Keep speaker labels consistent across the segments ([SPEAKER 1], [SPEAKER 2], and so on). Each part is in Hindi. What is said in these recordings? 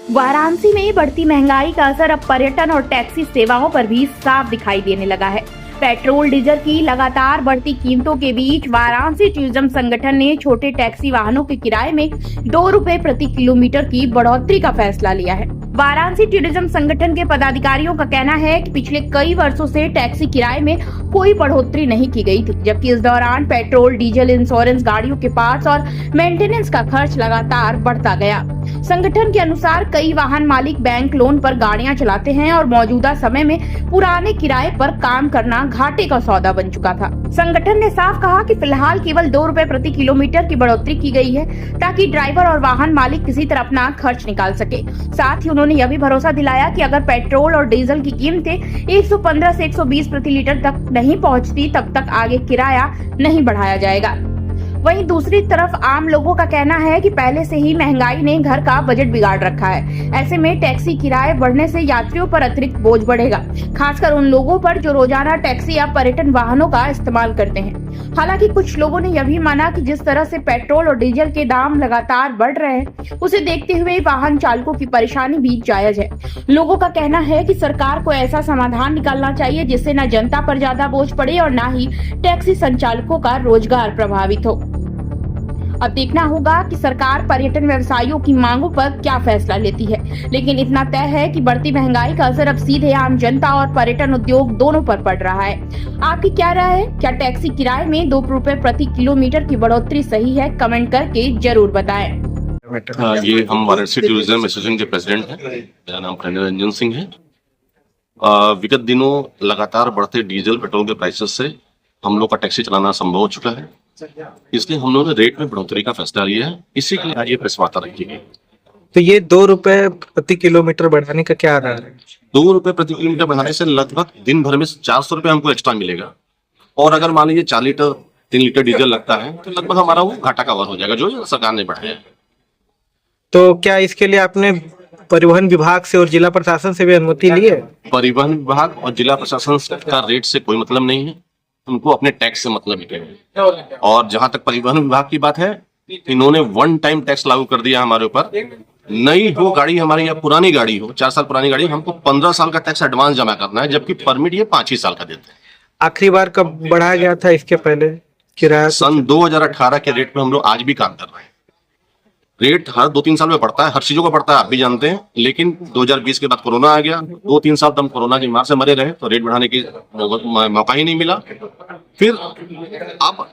[SPEAKER 1] वाराणसी में बढ़ती महंगाई का असर अब पर्यटन और टैक्सी सेवाओं पर भी साफ दिखाई देने लगा है। पेट्रोल डीजल की लगातार बढ़ती कीमतों के बीच वाराणसी टूरिज्म संगठन ने छोटे टैक्सी वाहनों के किराए में 2 रुपए प्रति किलोमीटर की बढ़ोतरी का फैसला लिया है। वाराणसी टूरिज्म संगठन के पदाधिकारियों का कहना है कि पिछले कई वर्षों से टैक्सी किराए में कोई बढ़ोतरी नहीं की गई थी, जबकि इस दौरान पेट्रोल, डीजल, इंश्योरेंस, गाड़ियों के पार्ट्स और मेंटेनेंस का खर्च लगातार बढ़ता गया। संगठन के अनुसार कई वाहन मालिक बैंक लोन पर गाड़ियां चलाते हैं और मौजूदा समय में पुराने किराए पर काम करना घाटे का सौदा बन चुका था। संगठन ने साफ कहा कि फिलहाल केवल 2 रुपए प्रति किलोमीटर की बढ़ोतरी की गई है, ताकि ड्राइवर और वाहन मालिक किसी तरह अपना खर्च निकाल सके। साथ ही उन्होंने यह भी भरोसा दिलाया कि अगर पेट्रोल और डीजल की कीमतें 115 से 120 प्रति लीटर तक नहीं पहुंचती, तब तक आगे किराया नहीं बढ़ाया जाएगा। वहीं दूसरी तरफ आम लोगों का कहना है कि पहले से ही महंगाई ने घर का बजट बिगाड़ रखा है। ऐसे में टैक्सी किराए बढ़ने से यात्रियों पर अतिरिक्त बोझ बढ़ेगा, खासकर उन लोगों पर जो रोजाना टैक्सी या पर्यटन वाहनों का इस्तेमाल करते हैं। हालांकि कुछ लोगों ने यह भी माना कि जिस तरह से पेट्रोल और डीजल के दाम लगातार बढ़ रहे हैं, उसे देखते हुए वाहन चालकों की परेशानी भी जायज है। लोगों का कहना है कि सरकार को ऐसा समाधान निकालना चाहिए जिससे न जनता पर ज्यादा बोझ पड़े और न ही टैक्सी संचालकों का रोजगार प्रभावित हो। अब देखना होगा कि सरकार पर्यटन व्यवसायियों की मांगों पर क्या फैसला लेती है, लेकिन इतना तय है कि बढ़ती महंगाई का असर अब सीधे आम जनता और पर्यटन उद्योग दोनों पर पड़ रहा है। आपकी क्या राय है? क्या टैक्सी किराए में 2 रुपए प्रति किलोमीटर की बढ़ोतरी सही है? कमेंट करके जरूर बताएं।
[SPEAKER 2] ये हम वाराणसी टूरिज्म एसोसिएशन के प्रेसिडेंट हैं। मेरा नाम कर्नल रंजन सिंह है। विगत दिनों लगातार बढ़ते डीजल पेट्रोल के प्राइसेस से हम लोग का टैक्सी चलाना संभव हो चुका है, इसलिए हम लोगों ने रेट में बढ़ोतरी का फैसला लिया है। इसी के लिए आज ये प्रेस वार्ता रखी गई।
[SPEAKER 3] तो ये 2 रुपए प्रति किलोमीटर बढ़ाने का क्या रहा है?
[SPEAKER 2] 2 रुपए प्रति किलोमीटर बढ़ाने से लगभग दिन भर में 400 रुपए हमको एक्स्ट्रा मिलेगा, और अगर मान लीजिए 4 लीटर 3 लीटर डीजल लगता है तो लगभग हमारा वो घाटा कवर हो जाएगा, जो सरकार ने बढ़ाया है।
[SPEAKER 3] तो क्या इसके लिए आपने परिवहन विभाग से और जिला प्रशासन से भी अनुमति ली है?
[SPEAKER 2] परिवहन विभाग और जिला प्रशासन का रेट से कोई मतलब नहीं है, उनको अपने टैक्स से मतलब है। और जहां तक परिवहन विभाग की बात है, इन्होंने 1 टाइम टैक्स लागू कर दिया हमारे ऊपर। नई हो गाड़ी हमारी या पुरानी गाड़ी हो, 4 साल पुरानी गाड़ी, हमको 15 साल का टैक्स एडवांस जमा करना है, जबकि परमिट ये 5 ही साल का देते हैं।
[SPEAKER 3] आखिरी बार कब बढ़ाया गया था इसके पहले किराया?
[SPEAKER 2] सन 2018 के रेट पे हम लोग आज भी काम कर रहे हैं। रेट हर 2-3 साल में बढ़ता है, हर चीजों का बढ़ता है, आप भी जानते हैं। लेकिन 2020 के बाद कोरोना आ गया, 2-3 साल तो हम कोरोना की मार से मरे रहे, तो रेट बढ़ाने की मौका ही नहीं मिला। फिर अब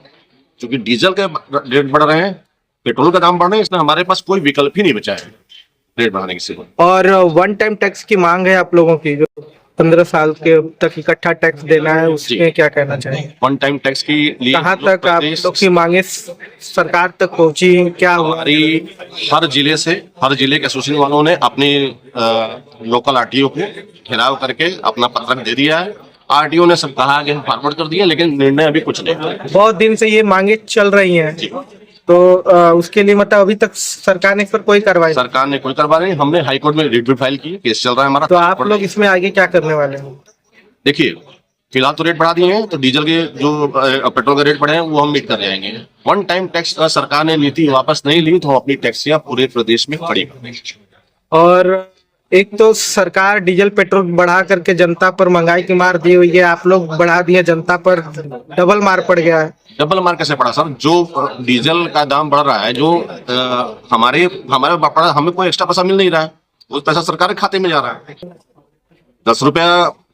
[SPEAKER 2] चूंकि डीजल के रेट बढ़ रहे हैं, पेट्रोल का दाम बढ़ रहे हैं, इसलिए हमारे पास कोई विकल्प ही नहीं बचा है रेट बढ़ाने की सिवा।
[SPEAKER 3] और 1 टाइम टैक्स की मांग है आप लोगों की, जो 15 साल के तक इकट्ठा टैक्स देना है, उसमें क्या कहना चाहिए?
[SPEAKER 2] 1 टाइम टैक्स की लिए
[SPEAKER 3] कहाँ तक आप लोग की मांगे सरकार तक पहुंची? क्या
[SPEAKER 2] हमारी हर जिले के एसोसिएशन वालों ने अपनी लोकल आरटीओ को घेराव करके अपना पत्रक दे दिया है। आरटीओ ने सब कहा कि फॉरवर्ड कर दिया, लेकिन निर्णय अभी कुछ नहीं हुआ।
[SPEAKER 3] बहुत दिन से ये मांगे चल रही हैं, तो उसके लिए मतलब अभी तक सरकार ने इस पर कोई कार्रवाई?
[SPEAKER 2] सरकार ने कोई कार्रवाई नहीं। हमने हाईकोर्ट में रिट भी फाइल की, केस चल रहा है हमारा।
[SPEAKER 3] तो आप लोग इसमें आगे क्या करने वाले हैं?
[SPEAKER 2] देखिए, फिलहाल तो रेट बढ़ा दिए हैं, तो डीजल के जो पेट्रोल के रेट बढ़े हैं वो हम मीट कर जाएंगे। 1 टाइम टैक्स सरकार ने नीति वापस नहीं ली, तो हम अपनी टैक्सियां पूरे प्रदेश में खड़ी कर देंगे।
[SPEAKER 3] और एक तो सरकार डीजल पेट्रोल बढ़ा करके जनता पर महंगाई की मार दी हुई है, आप लोग बढ़ा दिए, जनता पर डबल मार पड़ गया है।
[SPEAKER 2] डबल मार कैसे पड़ा सर? जो डीजल का दाम बढ़ रहा है, जो हमारे हमें कोई एक्स्ट्रा पैसा मिल नहीं रहा है, वो पैसा सरकार के खाते में जा रहा है। 10 रुपया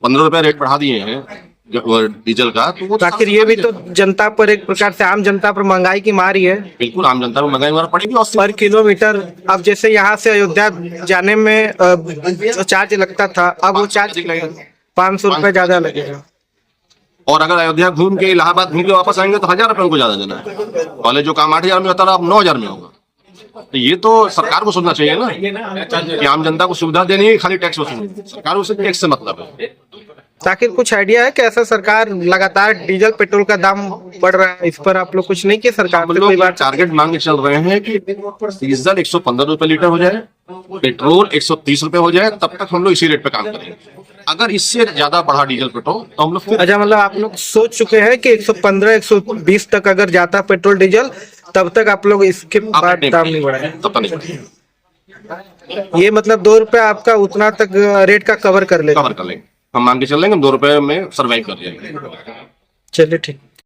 [SPEAKER 2] 15 रुपया रेट बढ़ा दिए हैं डीजल का, तो वो
[SPEAKER 3] आखिर ये भी तो जनता पर, एक प्रकार से आम जनता पर महंगाई की मार ही है।
[SPEAKER 2] बिल्कुल आम जनता पर महंगाई मार पड़ेगी। और
[SPEAKER 3] पर किलोमीटर अब जैसे यहाँ से अयोध्या जाने में जो चार्ज लगता था, अब वो चार्ज 500 रुपए ज्यादा लगेगा।
[SPEAKER 2] और अगर अयोध्या घूम के इलाहाबाद घूम के वापस आएंगे तो 1000 रुपए उनको ज्यादा देना है। पहले जो काम 8000 में होता था, अब 9000 में होगा। तो ये तो सरकार को सोचना चाहिए ना कि आम जनता को सुविधा देनी है, खाली टैक्स वसूल। सरकार उसे टैक्स से मतलब है।
[SPEAKER 3] ताकि कुछ आइडिया है कि ऐसा सरकार लगातार डीजल पेट्रोल का दाम बढ़ रहा है, इस पर आप लोग कुछ नहीं किए? सरकार
[SPEAKER 2] हम लोग टारगेट मांग चल रहे हैं कि डीजल 115 रुपए लीटर हो जाए, पेट्रोल 130 रुपए हो जाए, तब तक हम लोग इसी रेट पे काम करेंगे। अगर इससे ज्यादा बढ़ा डीजल पेट्रोल तो हम लोग फिर
[SPEAKER 3] अच्छा, मतलब आप लोग सोच चुके हैं कि 115 120 तक अगर जाता पेट्रोल डीजल, तब तक आप लोग इसके बाद दाम नहीं बढ़ाएंगे?
[SPEAKER 2] तब तक नहीं।
[SPEAKER 3] ये मतलब 2 रुपए आपका उतना तक रेट का कवर कर लेगा।
[SPEAKER 2] कवर कर लेंगे, हम मान के चल लेंगे 2 रुपए में सर्वाइव कर जाएंगे।
[SPEAKER 3] चलिए ठीक।